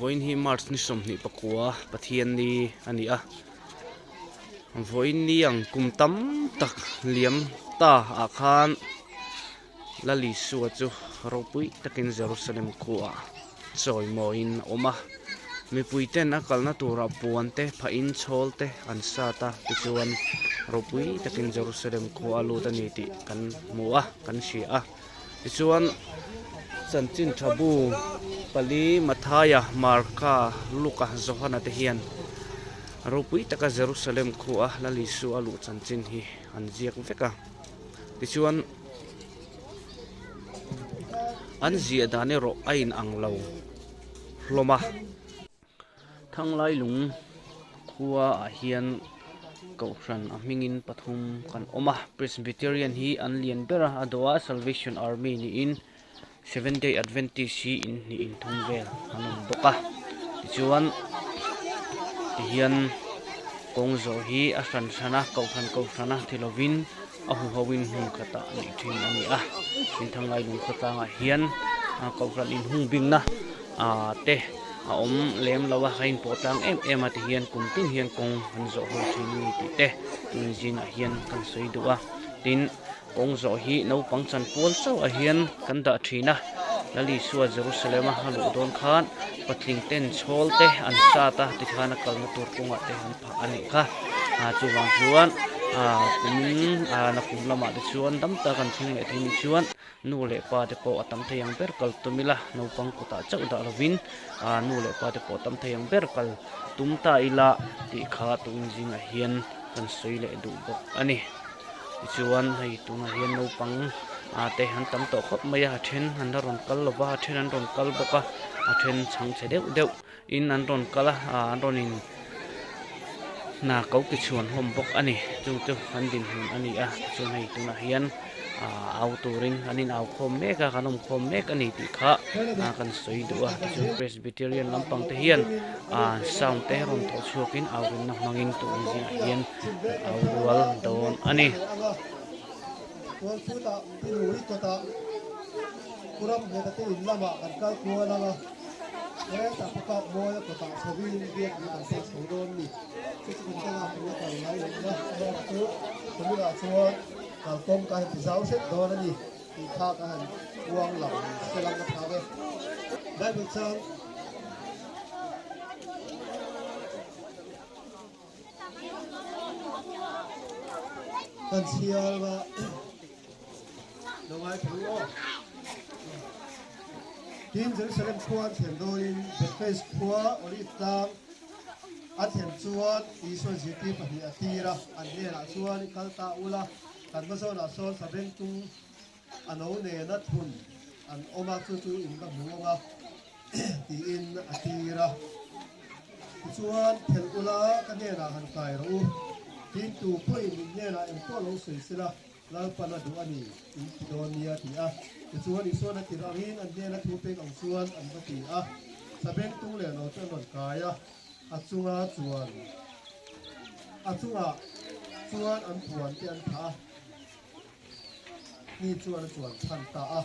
voin hi march ni som ni pakua pathian ni ani a voin ni ang kum tam tak liam ta a khan lali suwa chu ropui takin Jerusalem khuwa choi moin oma mi puiten a kalna tura puante pha in cholte an sata tichuan ropui takin Jerusalem khuwa lu ta ni ti kan muwa kan sia tichuan chanchin thabu pali mathaya marka luka zohana te hian ropui taka Jerusalem khuwa lali su alu chanchin hi an jiak veka tichuan an zia dane ro ain anglo hloma thanglai lung khuwa a hian kauhran a mingin pathum kan oma Presbyterian hi an lian bera adowa Salvation Army ni in 7-day Adventist hi in ni in thungvel anum boka tichuan hian kongzo hi a hran hrana kauhran thilovin a hu howin hung khata ni thin ani a in thangai lung khatanga hian kauhran in hung bingna te a om lem lawa hain potang em ati hian kumtin hian kong hanzo ho thin ni ti te tunjin a hian kan soidua tin kongzo hi no pangchan pol so a hian kan da thina lali suwa Jerusalem halu don khan patling ten cholte an sata ti khana kalna tur kunga te han pha ani kha chuwang chuan na kumlama de chuan damta kan thing e thing chuan nu le pa te po atam theyang ber kal tumila no pang kuta chau da rovin nu le pa te po tam theyang ber kal tumta ila ti kha tunjing a hian kan soile du bok ani chuan hei tunga hian no pang te han tam to khop maya then han ron kal lova then an ron kal boka then chang chedeu in an ron kala an ron in na kau ki chuan hom bok ani chu han din hun ani a chu hei tunga hian autoring anin au khom meka kanom khom mek ani ti kha kan soidua chu Presbyterian lampang te hian sound te ron tho chuakin aurin na mangin tu jia hian auwal don ani Tuan suta tinuri kota kuram heta te lama kan kal kuala ta paka boy kota sabin dia kan sa sodon ni kita tengah punya kalai ya tu semula chuan kal kom ka hi zau set don ni ti kha ka han uang lam selang ka thawe dai bchang kan sial ba Nongai Phuo Tin Jerusalem Khuan Thiam Doin Bethesda Phua Olitang Athiam Chuan Isuan City Pahi Atira Anela Chuan Kalta Ula Kan Masona Sol Sabeng Tung Ano Ne Na Thun An Oma Chu In Ka Muanga Ti In Atira Chuan Thel Ula Kanela Han Kai Ru Tin Tu Pui Min Nela Em Ko Lo Sui Sila Lau pana duani in Donia ti a chuan isuan ti rawin an dela thupek ang chuan an ti a sabeng tu le no chuan kaya achunga chuan an puan ti an tha ni chuan than ta a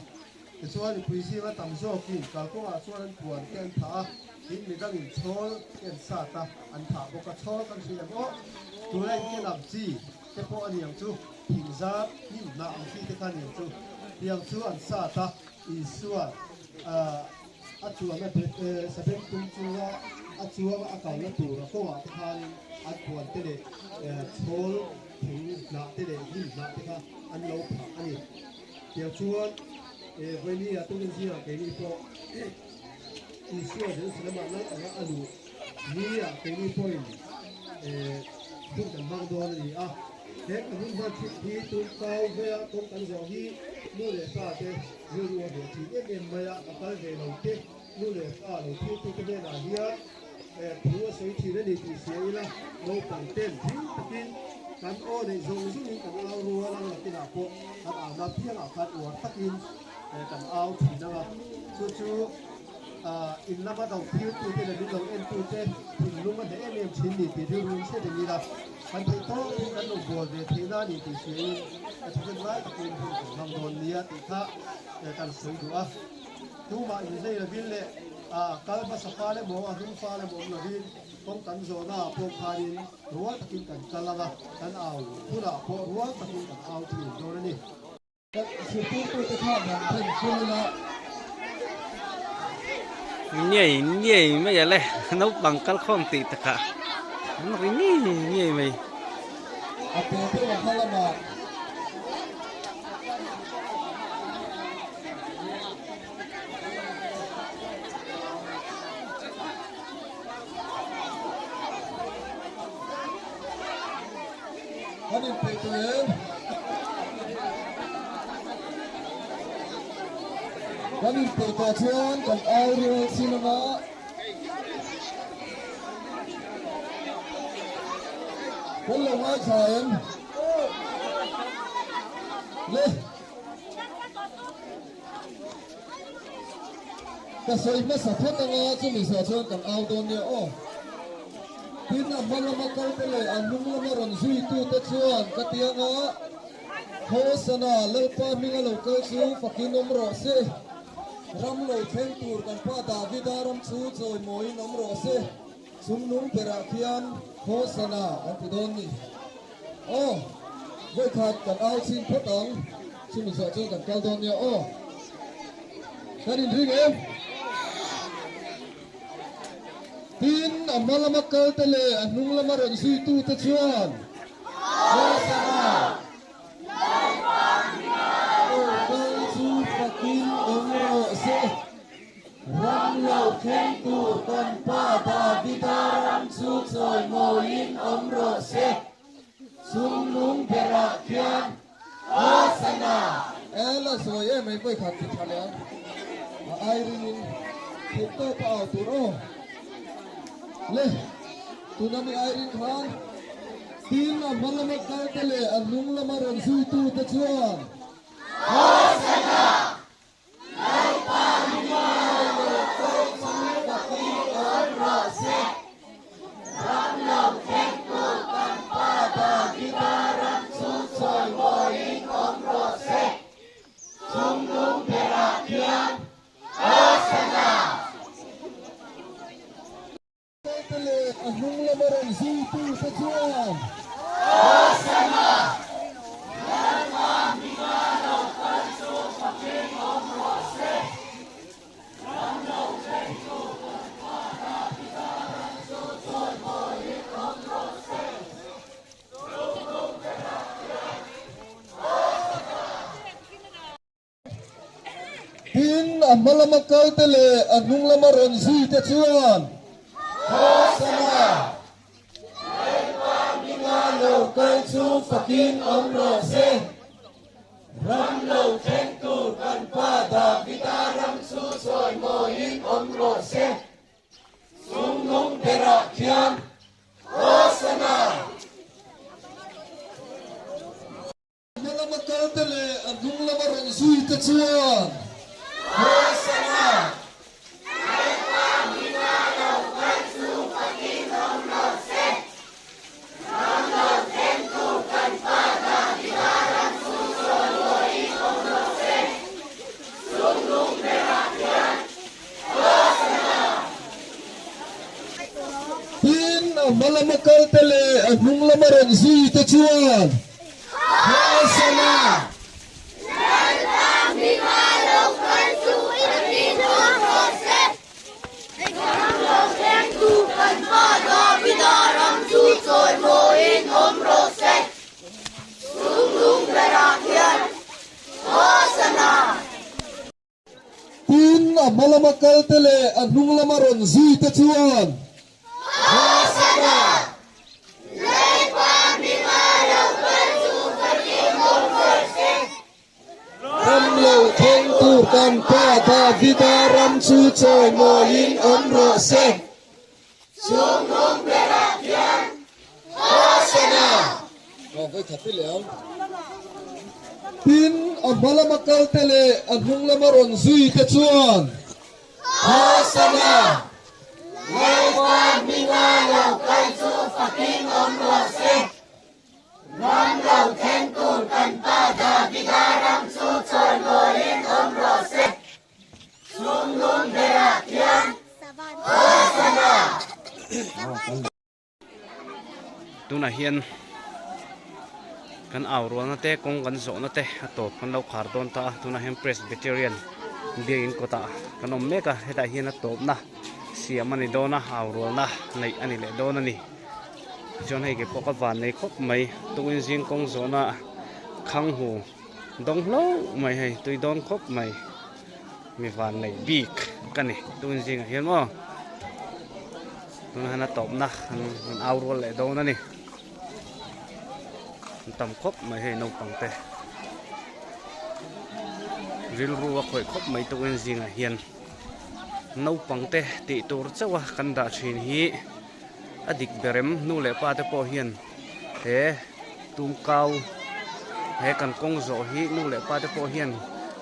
chuan puisi ma tam zo ki kal ko a chuan an puan ti an tha in mi dang in chol en sa ta an tha bo ka chol kan si an o tu lai ki lam chi te po ani ang chu Hinza ni na ang fi kan yang chu yang chu an sa ta isuan achua na sabeng tung chuwa achua a ka na tu ra ko a khan an puan te le chol thing na te le hin na te ka an lo pha ani yang chuan veni a tung ji a ke ni po isuan de se ma na alu ni a ke ni point tung kan bang do ni a Hek nun ba thi tu kau ve kong kan jo hi nu le sa te ru ru de thi em maya akal ve lo te nu le sa lo thi tu te na hia thu sei thi le ni ti se ila lo pang ten thi takin kan o de zo zu ni kan au ru lang la ti na po a na phia na khat wa takin kan au thi na ga chu in lama dong phiu tu te le ni dong en tu te in lu ma de em chin ni ti ru se de ni la kan ti to kan lo bo de thi na ni ti se a chu kan lai takin ham don nia ti kha kan soi du a tu ma ni sei la bin le kal pa sa pale mo adung pale mo na rin kung kan zona po kanin ruwa takin kan kalanga kan aw pura po ruwa takin kan aw tin do ni si tu tu te kha ban tin sulina nhảy mấy giờ lẽ nấu bằng cắt không tị tất cả nó cái nhảy mày ape tu wa halama Hanin Peter Hanin Peter chuan kan audio cinema kan lo ngai saem le ka soi ma sa thot nga chu mi sa chuan kan audio ne o tin amala makal tele anung lama ron zui tu ta chuan katianga hosana lalpa minga lokal chu fakinom ro se ramlo theng tur kan pa davidaram chu choi moi nom ro se sumnung perakhian hosana an pidon ni o voi khat kan au chin photong chumi sa chu kan kal don ya o kanin ring em tin amala makal tele anung lama ron zui tu ta chuan hosana lokal chu fakin omro se ramlo theng tur kan pa davidaram chu choi moin omro se sumnung perakhian hosana ela soye mai voi khat thale ai rin to pa tu ro le tunami ai rin khan tin amala makal tele anung lama ron zui tu ta chuan hosana lai pa minga lokal chu fakin omro se ramlo theng tur kan pa davidaram chu choi moin omro se sumnung perakhian hosana tele anung lama ron zui tu ta chuan hosana lai pa minga lokal chu fakin omro se ramlo theng tur kan pa davidaram chu choi moin omro se sumnung perakhian tin amala makal tele anung lama ron zui ta chuan hosana lai pa minga lokal chu fakin omro se ramlo theng tur kan pa davidaram chu choi moin omro se sumnung perakhian hosana amala makal tele anung lama ron zui ta chuan hosana lai pa minga lokal chu fakin omro se ramlo theng tur kan pa davidaram chu choi moin omro se sumnung perakhian hosana tin amala makal tele anung lama ron zui ta chuan hosana lai pa minga lokal chu fakin omro se ramlo theng tur kan pa davidaram chu choi moin omro se sumnung perakhian hosana tin amala makal tele anung lama ron zui ta chuan hosana lai pa minga lokal chu fakin omro se ramlo theng tur kan pa davidaram chu choi moin omro se sumnung perakhian hosana voi khat ti lew tin amala makal tele anung lama ron zui ta chuan hosana lai pa minga lokal chu fakin omro se ramlo theng tur kan pa davidaram chu choi moin omro se sumnung perakhian tu na hian kan aw ro na te kong kan zo na te ato kan lo khar don ta tu na hian Presbyterian biain kota kanom meka heta hian atop na siam ani dona aw ro na nei ani le don ani jon hei ke poka van nei khop mai tuin jing kong zo na khang hu dong lo mai hei tui don khop mai mi van nei bik kani tuin jing hian mo tu na hana top na an aw ro le don ani tầm khóc mày hay nấu bằng tê ril ruwa khoi khóc mày tụ en zinga hiền nấu bằng tê tị tur chawa kan da thin hi adik berem nu le pa te po hiền he tum kau he kan kong zo hi nu le pa te po hiền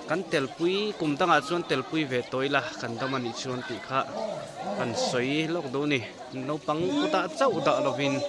kan telpui kum tanga chuan telpui ve toila kan damani chuan ti kha kan soi lok do ni nấu bằng kuta chau da lovin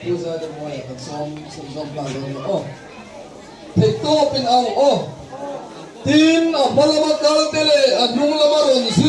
user the boy at some plan oh take to pin out oh tin a malama kal tele anung lamaron si